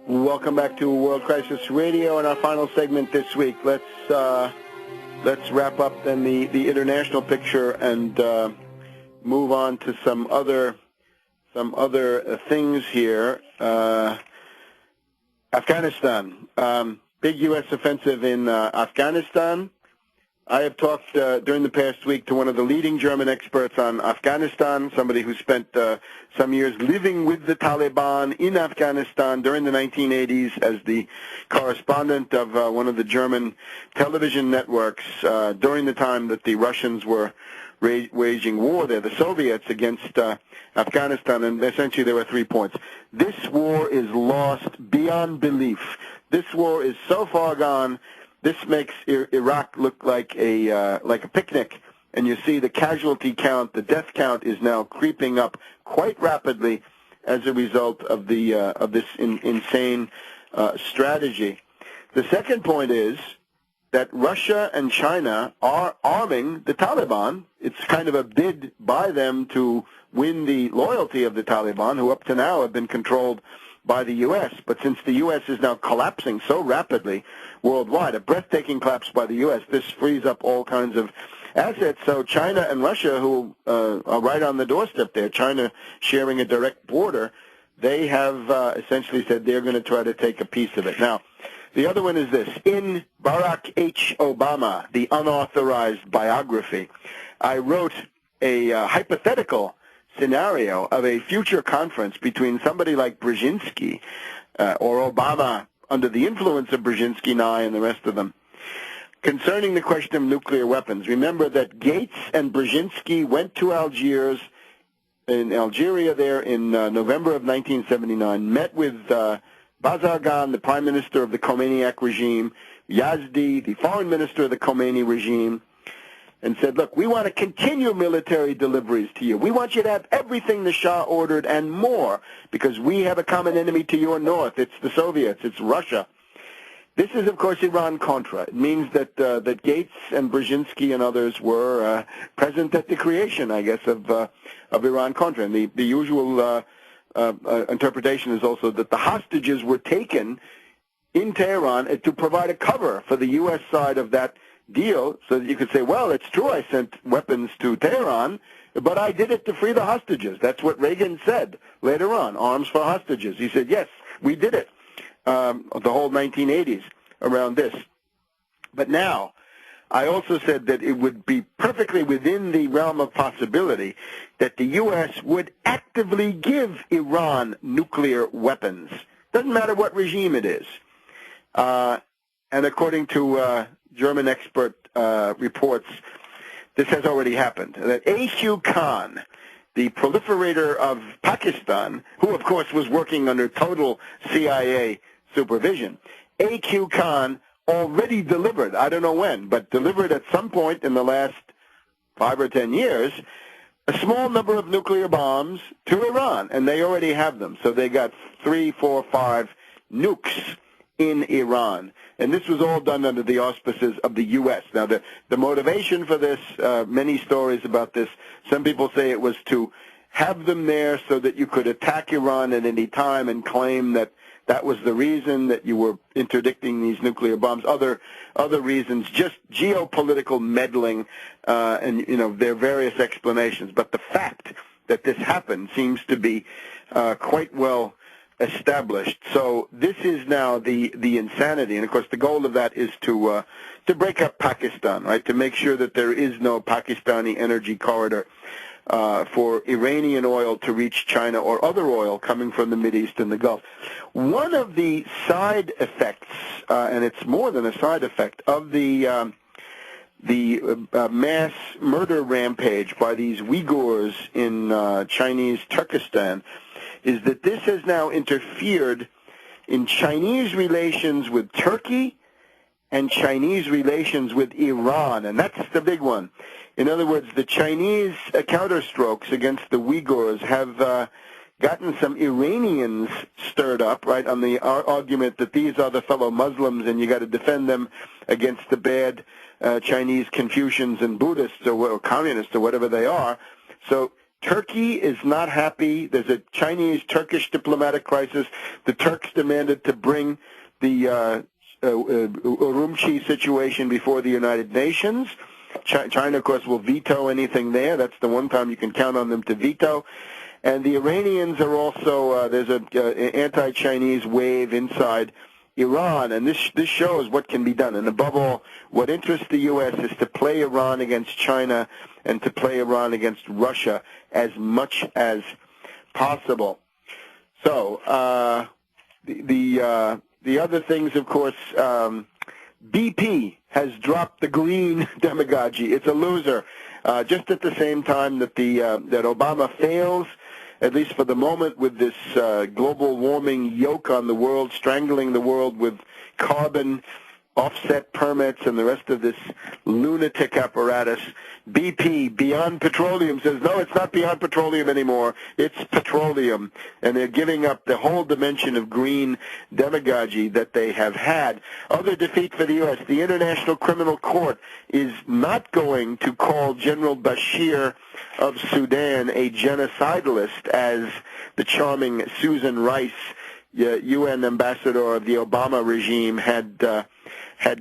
Welcome back to World Crisis Radio and our final segment this week. Let's wrap up then the international picture and move on to some other things here. Afghanistan, big U.S. offensive in Afghanistan. I have talked during the past week to one of the leading German experts on Afghanistan, somebody who spent some years living with the Taliban in Afghanistan during the 1980s as the correspondent of one of the German television networks during the time that the Russians were waging war there, the Soviets, against Afghanistan. And essentially there were 3 points. This war is lost beyond belief. This war is so far gone. This makes Iraq look like a picnic, and you see the casualty count, the death count, is now creeping up quite rapidly as a result of this insane strategy. The second point is that Russia and China are arming the Taliban. It's kind of a bid by them to win the loyalty of the Taliban, who up to now have been controlled by the U.S. But since the U.S. is now collapsing so rapidly worldwide, a breathtaking collapse by the U.S., this frees up all kinds of assets. So China and Russia, who are right on the doorstep there, China sharing a direct border, they have essentially said they're going to try to take a piece of it. Now, the other one is this. In Barack H. Obama, the unauthorized biography, I wrote a hypothetical scenario of a future conference between somebody like Brzezinski or Obama under the influence of Brzezinski, Nye, and the rest of them, concerning the question of nuclear weapons. Remember that Gates and Brzezinski went to Algiers, in Algeria there in November of 1979, met with Bazargan, the prime minister of the Khomeiniac regime, Yazdi, the foreign minister of the Khomeini regime, and said, look, we want to continue military deliveries to you. We want you to have everything the Shah ordered and more, because we have a common enemy to your north. It's the Soviets. It's Russia. This is, of course, Iran-Contra. It means that Gates and Brzezinski and others were present at the creation, I guess, of Iran-Contra. And the usual interpretation is also that the hostages were taken in Tehran to provide a cover for the U.S. side of that deal, so that you could say, well, it's true I sent weapons to Tehran, but I did it to free the hostages. That's what Reagan said later on, arms for hostages. He said, yes, we did it, the whole 1980s around this. But now, I also said that it would be perfectly within the realm of possibility that the U.S. would actively give Iran nuclear weapons. Doesn't matter what regime it is. And according to German expert reports, this has already happened. That A.Q. Khan, the proliferator of Pakistan, who of course was working under total CIA supervision, A.Q. Khan already delivered, I don't know when, but delivered at some point in the last 5 or 10 years, a small number of nuclear bombs to Iran, and they already have them. So they got 3, 4, 5 nukes in Iran. And this was all done under the auspices of the U.S. Now, the motivation for this, many stories about this, some people say it was to have them there so that you could attack Iran at any time and claim that that was the reason that you were interdicting these nuclear bombs. Other reasons, just geopolitical meddling, and, you know, there are various explanations. But the fact that this happened seems to be quite well established. So this is now the insanity, and of course the goal of that is to break up Pakistan, right? To make sure that there is no Pakistani energy corridor for Iranian oil to reach China or other oil coming from the Mideast and the Gulf. One of the side effects, and it's more than a side effect, of the mass murder rampage by these Uyghurs in Chinese Turkestan is that this has now interfered in Chinese relations with Turkey and Chinese relations with Iran, and that's the big one. In other words, the Chinese counterstrokes against the Uyghurs have gotten some Iranians stirred up, right, on the argument that these are the fellow Muslims and you got to defend them against the bad Chinese Confucians and Buddhists or communists or whatever they are. So Turkey is not happy. There's a Chinese-Turkish diplomatic crisis. The Turks demanded to bring the Urumqi situation before the United Nations. China, of course, will veto anything there. That's the one time you can count on them to veto. And the Iranians are also, there's an anti-Chinese wave inside Iran, and this shows what can be done. And above all, what interests the U.S. is to play Iran against China and to play Iran against Russia as much as possible. So the other things, of course, BP has dropped the green demagogy. It's a loser. Just at the same time that that Obama fails, at least for the moment, with this global warming yoke on the world, strangling the world with carbon offset permits and the rest of this lunatic apparatus, BP, Beyond Petroleum, says, no, it's not Beyond Petroleum anymore. It's petroleum. And they're giving up the whole dimension of green demagogy that they have had. Other defeat for the U.S., the International Criminal Court is not going to call General Bashir of Sudan a genocidalist, as the charming Susan Rice, UN ambassador of the Obama regime, had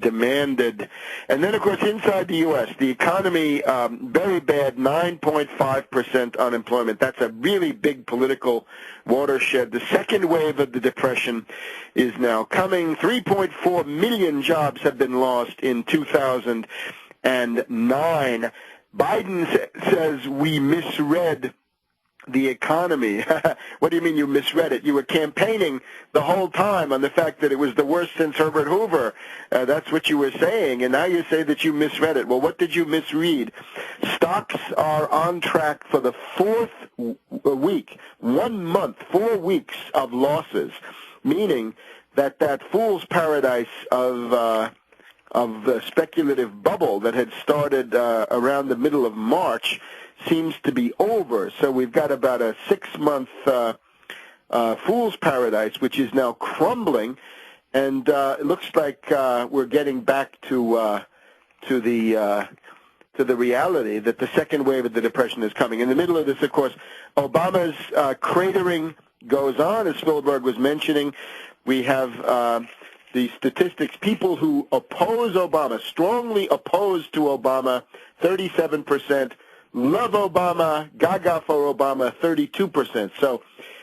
demanded. And then, of course, inside the U.S., the economy, very bad, 9.5% unemployment. That's a really big political watershed. The second wave of the Depression is now coming. 3.4 million jobs have been lost in 2009. Biden says we misread the economy. What do you mean you misread it? You were campaigning the whole time on the fact that it was the worst since Herbert Hoover. That's what you were saying, and now you say that you misread it. Well, what did you misread? Stocks are on track for the fourth week, 1 month, 4 weeks of losses, meaning that fool's paradise of the speculative bubble that had started around the middle of March seems to be over. So we've got about a 6-month fool's paradise, which is now crumbling, and it looks like we're getting back to the reality that the second wave of the Depression is coming. In the middle of this, of course, Obama's cratering goes on, as Phil Berg was mentioning. We have the statistics, people who oppose Obama, strongly opposed to Obama, 37%, love Obama, gaga for Obama, 32%. So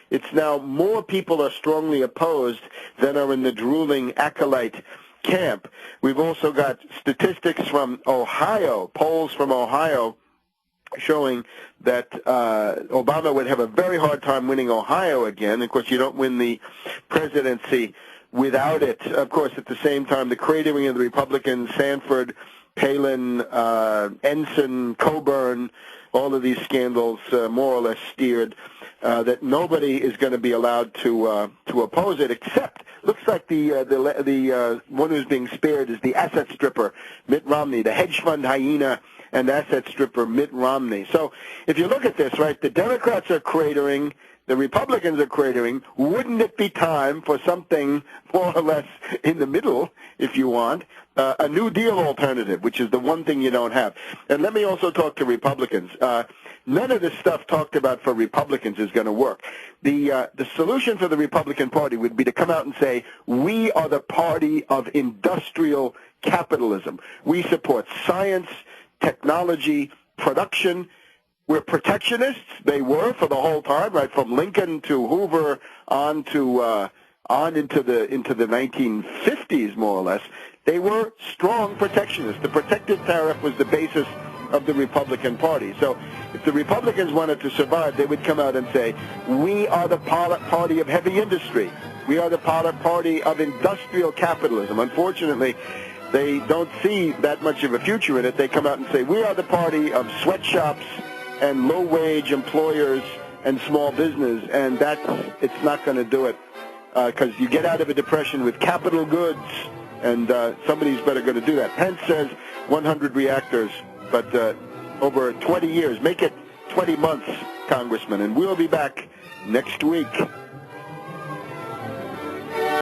it's now more people are strongly opposed than are in the drooling acolyte camp. We've also got statistics from Ohio, polls from Ohio, showing that Obama would have a very hard time winning Ohio again. Of course, you don't win the presidency without it. Of course, at the same time, the cratering of the Republicans, Sanford, Palin, Ensign, Coburn, all of these scandals more or less steered that nobody is going to be allowed to oppose it, except looks like the one who's being spared is the asset stripper, Mitt Romney, the hedge fund hyena and asset stripper, Mitt Romney. So if you look at this, right, the Democrats are cratering, the Republicans are cratering. Wouldn't it be time for something more or less in the middle, if you want, a New Deal alternative, which is the one thing you don't have? And let me also talk to Republicans. None of this stuff talked about for Republicans is going to work. The solution for the Republican Party would be to come out and say, we are the party of industrial capitalism. We support science, technology, production. We're protectionists. They were for the whole time, right, from Lincoln to Hoover on into the 1950s, more or less. They were strong protectionists. The protective tariff was the basis of the Republican Party. So if the Republicans wanted to survive, they would come out and say, we are the party of heavy industry. We are the party of industrial capitalism. Unfortunately, they don't see that much of a future in it. They come out and say, we are the party of sweatshops and low-wage employers and small business, and it's not going to do it, because you get out of a depression with capital goods, and somebody's better going to do that. Pence says 100 reactors, but over 20 years, make it 20 months, Congressman, and we'll be back next week.